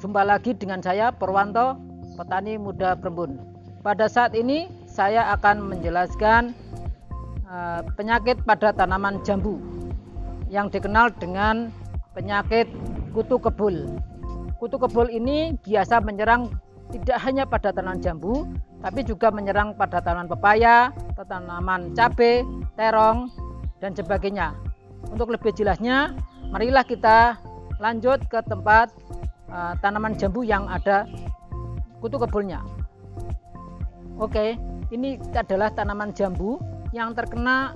Jumpa lagi dengan saya Purwanto, petani muda Brembun. Pada saat ini saya akan menjelaskan penyakit pada tanaman jambu yang dikenal dengan penyakit kutu kebul. Kutu kebul ini biasa menyerang tidak hanya pada tanaman jambu, tapi juga menyerang pada tanaman pepaya, tanaman cabai, terong, dan sebagainya. Untuk lebih jelasnya, marilah kita lanjut ke tempat tanaman jambu yang ada kutu kebulnya. Oke, ini adalah tanaman jambu yang terkena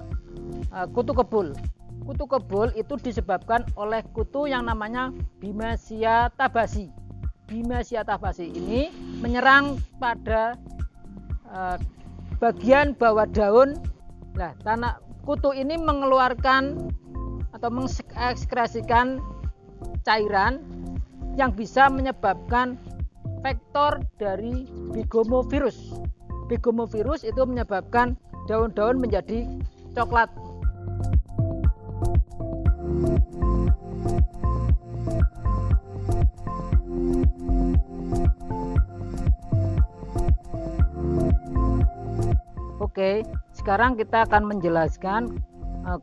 kutu kebul. Kutu kebul itu disebabkan oleh kutu yang namanya Bimasia tabasi. Bimasia tabasi ini menyerang pada bagian bawah daun. Nah, kutu ini mengeluarkan atau mengekskresikan cairan yang bisa menyebabkan vektor dari bigomovirus. Bigomovirus itu menyebabkan daun-daun menjadi coklat. Oke, sekarang kita akan menjelaskan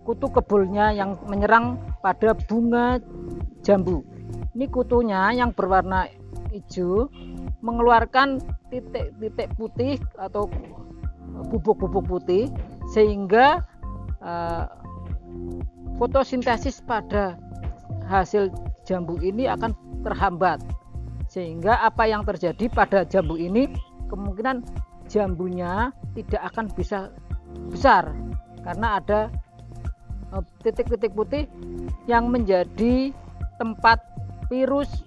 kutu kebulnya yang menyerang pada bunga jambu. Ini kutunya yang berwarna hijau mengeluarkan titik-titik putih atau bubuk-bubuk putih, sehingga fotosintesis pada hasil jambu ini akan terhambat, sehingga apa yang terjadi pada jambu ini kemungkinan jambunya tidak akan bisa besar karena ada titik-titik putih yang menjadi tempat virus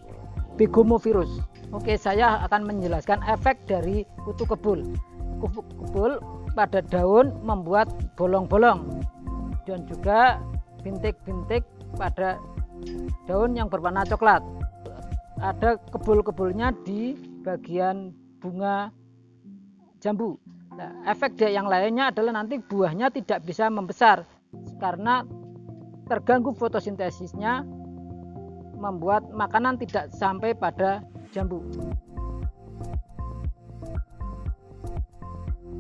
bigomovirus. Oke, saya akan menjelaskan efek dari kutu kebul. Kutu kebul pada daun membuat bolong-bolong dan juga bintik-bintik pada daun yang berwarna coklat. Ada kebul-kebulnya di bagian bunga jambu. Nah, efek yang lainnya adalah nanti buahnya tidak bisa membesar karena terganggu fotosintesisnya, membuat makanan tidak sampai pada jambu.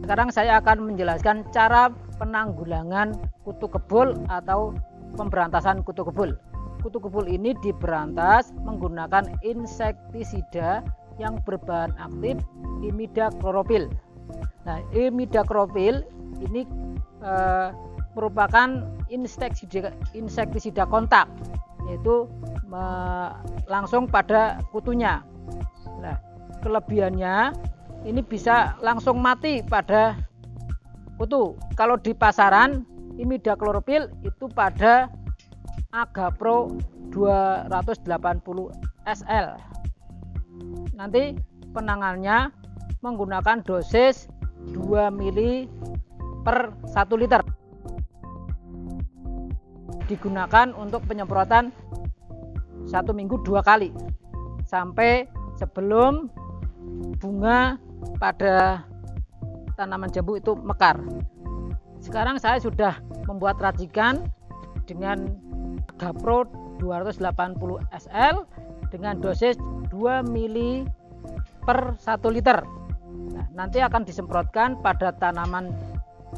Sekarang saya akan menjelaskan cara penanggulangan kutu kebul atau pemberantasan kutu kebul. Kutu kebul ini diberantas menggunakan insektisida yang berbahan aktif imidakloropil. Nah, imidakloropil ini merupakan insektisida kontak, yaitu langsung pada kutunya. Nah, kelebihannya ini bisa langsung mati pada kutu. Kalau di pasaran imidakloropil itu pada Agapro 280 SL. Nanti penanganannya menggunakan dosis 2 ml per 1 liter. Digunakan untuk penyemprotan 1 minggu 2 kali sampai sebelum bunga pada tanaman jambu itu mekar. Sekarang saya sudah membuat racikan dengan Agapro 280 SL dengan dosis 2 ml per 1 liter. Nah, nanti akan disemprotkan pada tanaman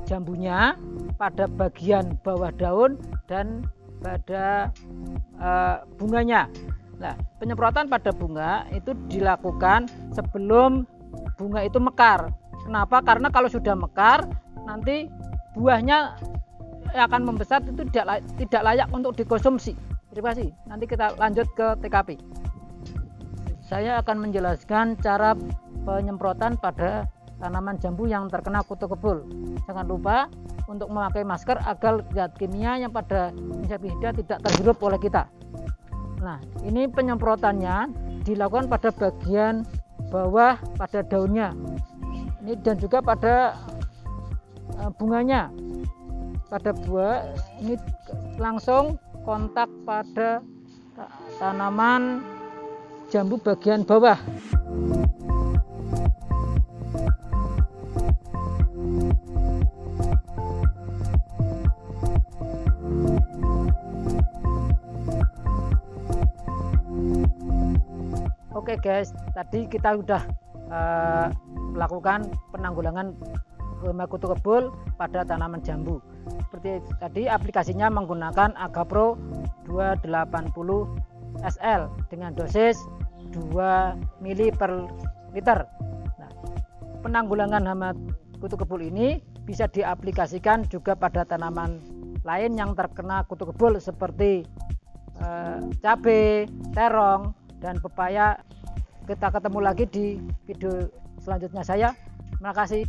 jambunya, pada bagian bawah daun dan pada bunganya. Nah, penyemprotan pada bunga itu dilakukan sebelum bunga itu mekar. Kenapa? Karena kalau sudah mekar, nanti buahnya akan membesar, itu tidak layak untuk dikonsumsi. Terima kasih. Nanti kita lanjut ke TKP. Saya akan menjelaskan cara penyemprotan pada tanaman jambu yang terkena kutu kebul. Jangan lupa untuk memakai masker agar zat kimia yang pada insektisida tidak terhirup oleh kita. Nah, ini penyemprotannya dilakukan pada bagian bawah pada daunnya. Ini dan juga pada bunganya. Pada buah ini langsung kontak pada tanaman jambu bagian bawah. Oke, Oke guys, tadi kita udah melakukan penanggulangan hama kutu kebul pada tanaman jambu. Seperti tadi aplikasinya menggunakan Agapro 280 SL dengan dosis 2 ml per liter. Nah, penanggulangan hama kutu kebul ini bisa diaplikasikan juga pada tanaman lain yang terkena kutu kebul seperti cabai, terong, dan pepaya. Kita ketemu lagi di video selanjutnya saya. Terima kasih.